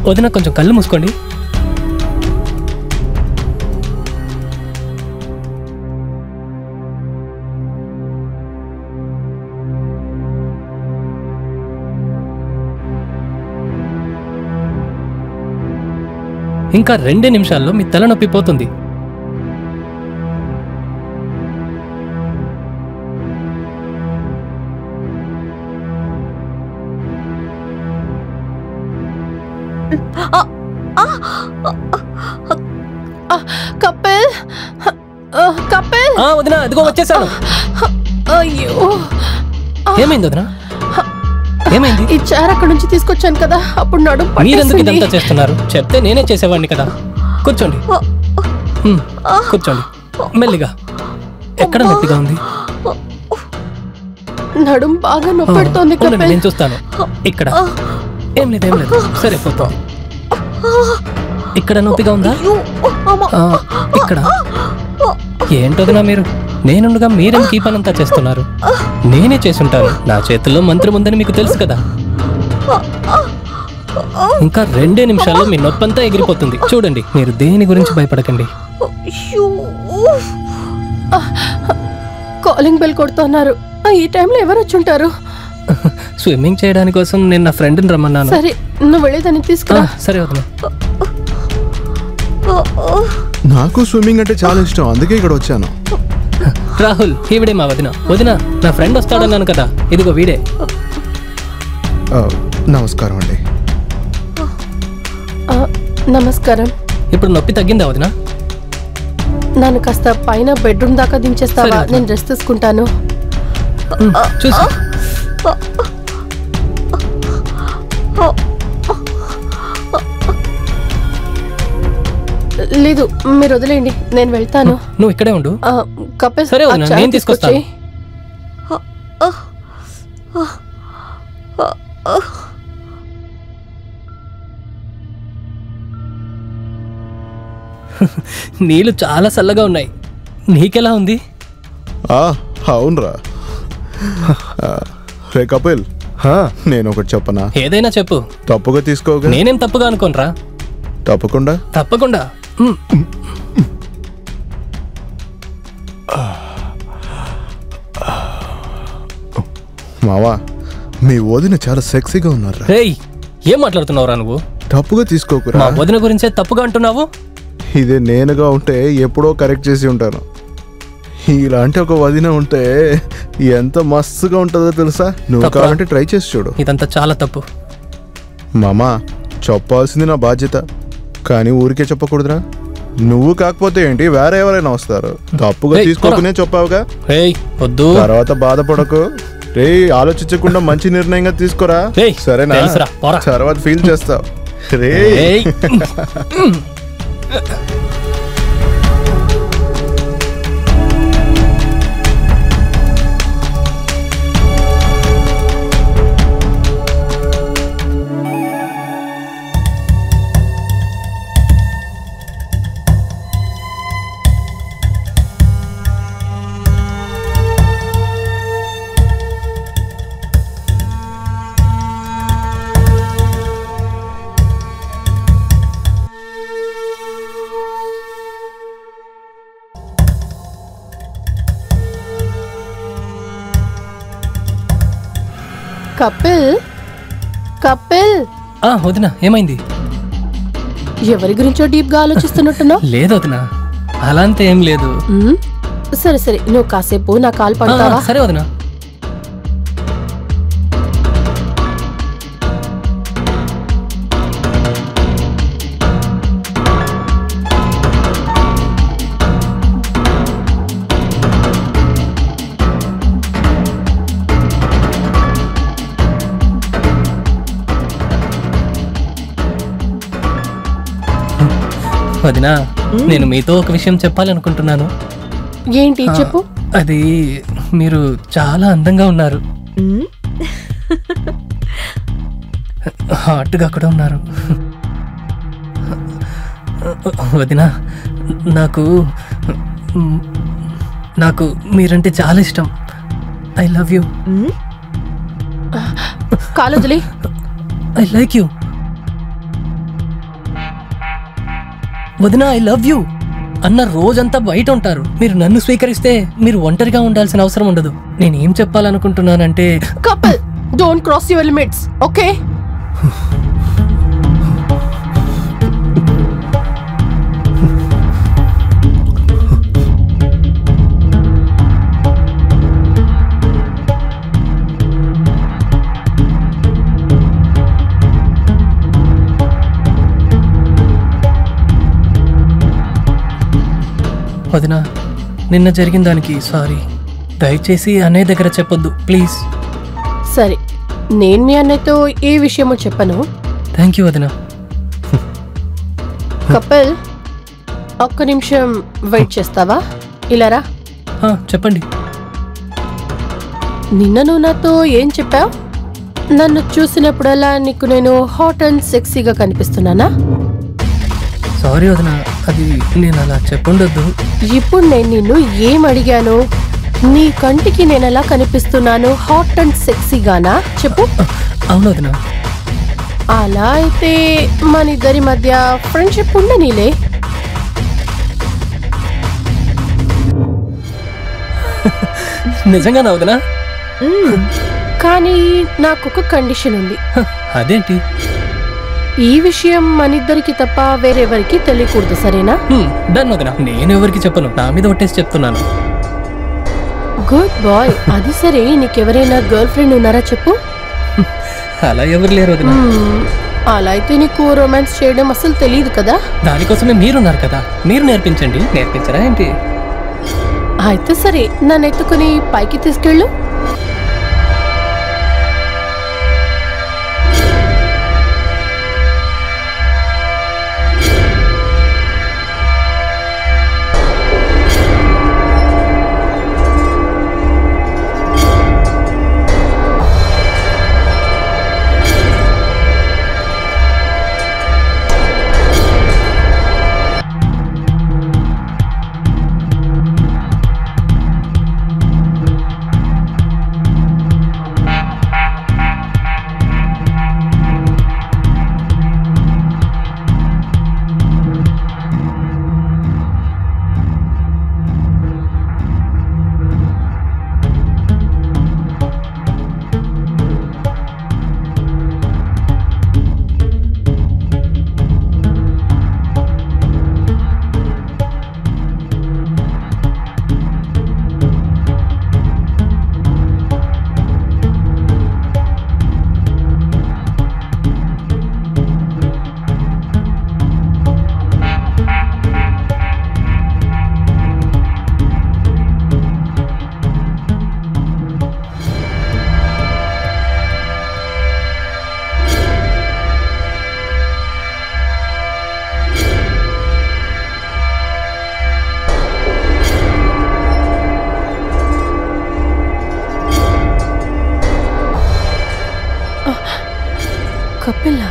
వదిన కొంచెం కళ్ళు మూసుకోండి. ఇంకా 2 నిమిషాల్లో మీ తలనొప్పి పోతుంది. కపిల్, కపిల్. వదినా అదిగో వచ్చేసాను. అయ్యో, ఏమైంది వదినా? ఏమైంది? ఈ చైర్ అక్కడ నుంచి తీసుకొచ్చాను కదా, అప్పుడు నడుము పట్టేసింది. మీరెందుకు ఇదంతా చేస్తున్నారు? చెప్తే నేనే చేసేవాడిని కదా. కూర్చోండి, కూర్చోండి మెల్లిగా. ఎక్కడ నొప్పిగా ఉంది? నడుము బాగా నొప్పి పెడుతోంది కపిల్. నేను చూస్తాను. ఇక్కడ ఏం లేదు, ఏం లేదు, సరే పోతాం. ఇక్కడ నొప్పిగా ఉందా? ఇక్కడ ఏంటోదినా మీరు? నేనుండగా మీరెందుకు ఈ పనంతా చేస్తున్నారు? నేనే చేసుంటాను. నా చేతుల్లో మంత్రం ఉందని మీకు తెలుసు కదా. ఇంకా 2 నిమిషాల్లో మీ నొప్పంతా ఎగిరిపోతుంది. చూడండి, మీరు దేని గురించి భయపడకండి. కాలింగ్ బెల్ కొడుతున్నారు. ఈ టైంలో ఎవరు వచ్చుంటారు? స్విమ్మింగ్ చేయడానికి కోసం నేను నా ఫ్రెండ్ని రమ్మన్నాను. సరే, నువ్వు వెళ్ళేదాన్ని తీసుకురా. సరే వదిన. నాకు స్విమ్మింగ్ అంటే చాలా ఇష్టం, అందుకే ఇక్కడ వచ్చాను. రాహుల్, ఈవిడే మా వదిన. వదిన, నా ఫ్రెండ్ వస్తాడన్నాను కదా, ఇదిగో వీడే. నమస్కారం అండి. నమస్కారం. ఇప్పుడు నొప్పి తగ్గిందా వదిన? నన్ను కాస్త పైన బెడ్రూమ్ దాకా దించేస్తావా? నేను రెస్ట్ తీసుకుంటాను. చూసి లేదు, మీరు వదిలేయండి, నేను వెళ్తాను. నువ్వు ఇక్కడే ఉండు. కపిల్, సరే వదిన, నేను తీసుకొస్తాను. నీళ్ళు చాలా చల్లగా ఉన్నాయి. నీకెలా ఉంది? అవునరా. రే కపిల్, నేను ఒకటి చెప్పనా? ఏదైనా చెప్పు. తప్పుగా తీసుకోగా. నేనేం తప్పుగా అనుకోనరా. తప్పకుండా తప్పకుండా. మావా, మీ వదిన చాలా సెక్సీగా ఉన్నారు. రేయ్, ఏం మాట్లాడుతున్నావురా నువ్వు? తప్పుగా తీసుకోకురా. మా వదిన గురించే తప్పుగా అంటున్నావు? ఇదే నేనుగా ఉంటే ఎప్పుడో కరెక్ట్ చేసి ఉంటాను. ఇలాంటి ఒక వదిన ఉంటే ఎంత మస్తుగా ఉంటుందో తెలుసా? నువ్వు కావాలంటే ట్రై చేసి చూడు. ఇదంతా చాలా తప్పు మామా. చెప్పాల్సింది నా బాధ్యత, కానీ ఊరికే చెప్పకూడదురా. నువ్వు కాకపోతే ఏంటి, వేరే ఎవరైనా వస్తారు. తప్పుగా తీసుకోకనే చెప్పావుగా. వద్దు, తర్వాత బాధపడకు. రే, ఆలోచించకుండా మంచి నిర్ణయంగా తీసుకోరా, సరేనా? తర్వాత ఫీల్ చేస్తావు. రే కపిల్, కపిల్. వదినా, ఏమైంది? ఎవరి గురించో డీప్ గా ఆలోచిస్తున్నట్టున్నావు. లేదు వదినా, అలా అంతా ఏం లేదు. సరే సరే, నువ్వు కాసేపు నా కాలు పడతావా? సరే వదినా. వదినా, నేను మీతో ఒక విషయం చెప్పాలనుకుంటున్నాను. ఏంటి చెప్పు. అది, మీరు చాలా అందంగా ఉన్నారు. హాట్గా కూడా ఉన్నారు. వదినా, నాకు మీరంటే చాలా ఇష్టం. I love you. కాలు వదిలే. I like you. వదిన ఐ లవ్ యూ అన్న రోజంతా బయట ఉంటారు. మీరు నన్ను స్వీకరిస్తే మీరు ఒంటరిగా ఉండాల్సిన అవసరం ఉండదు. నేనేం చెప్పాలనుకుంటున్నానంటే couple don't cross your limits, okay? వదినా, నిన్న జరిగిన దానికి సారీ. దయచేసి అన్నయ్య దగ్గర చెప్పొద్దు ప్లీజ్. సరే, నేను మీ అన్నయ్యతో ఏ విషయమో చెప్పను. థ్యాంక్ యూ వదినా. కపుల్ ఒక్క నిమిషం వెయిట్ చేస్తావా? ఇలా రా. చెప్పండి. నిన్న నువ్వు నాతో ఏం చెప్పావు? నన్ను చూసినప్పుడల్లా నీకు నేను హాట్ అండ్ సెక్సీగా కనిపిస్తున్నానా? సారీ వదినా, అది నేను అలా చెప్పుండొద్దు. ఇప్పుడు నేను నిన్ను ఏం అడిగాను? నీ కంటికి నేను ఎలా కనిపిస్తున్నాను? హాట్ అండ్ సెక్సీగానా? చెప్పు. అవును వదినా. అలా అయితే మన ఇద్దరి మధ్య ఫ్రెండ్షిప్ ఉండనీలే. నిజంగానా వదినా? కానీ నాకొక కండిషన్ ఉంది. అదేంటి? ఈ విషయం మనిద్దరికి తప్ప వేరెవరికి తెలియకూడదు, సరేనా? డన్ వదినా, నేను ఎవరికి చెప్పను. నా మీద ఒట్టేసి చెప్తున్నాను. Good boy. అది సరే, నీకెవరైనా గర్ల్ ఫ్రెండ్ ఉన్నారా చెప్పు. అలా ఎవరు లేరు వదినా. అలా అయితే నీకు రొమాన్స్ చేయడం అసలు తెలియదు కదా. దానికోసమే మీరున్నారు కదా, మీరు నేర్పించండి. నేర్పించరా ఏంటి? అయితే సరే, నన్ను ఎత్తుకుని పైకి తీసుకెళ్ళు. కపిల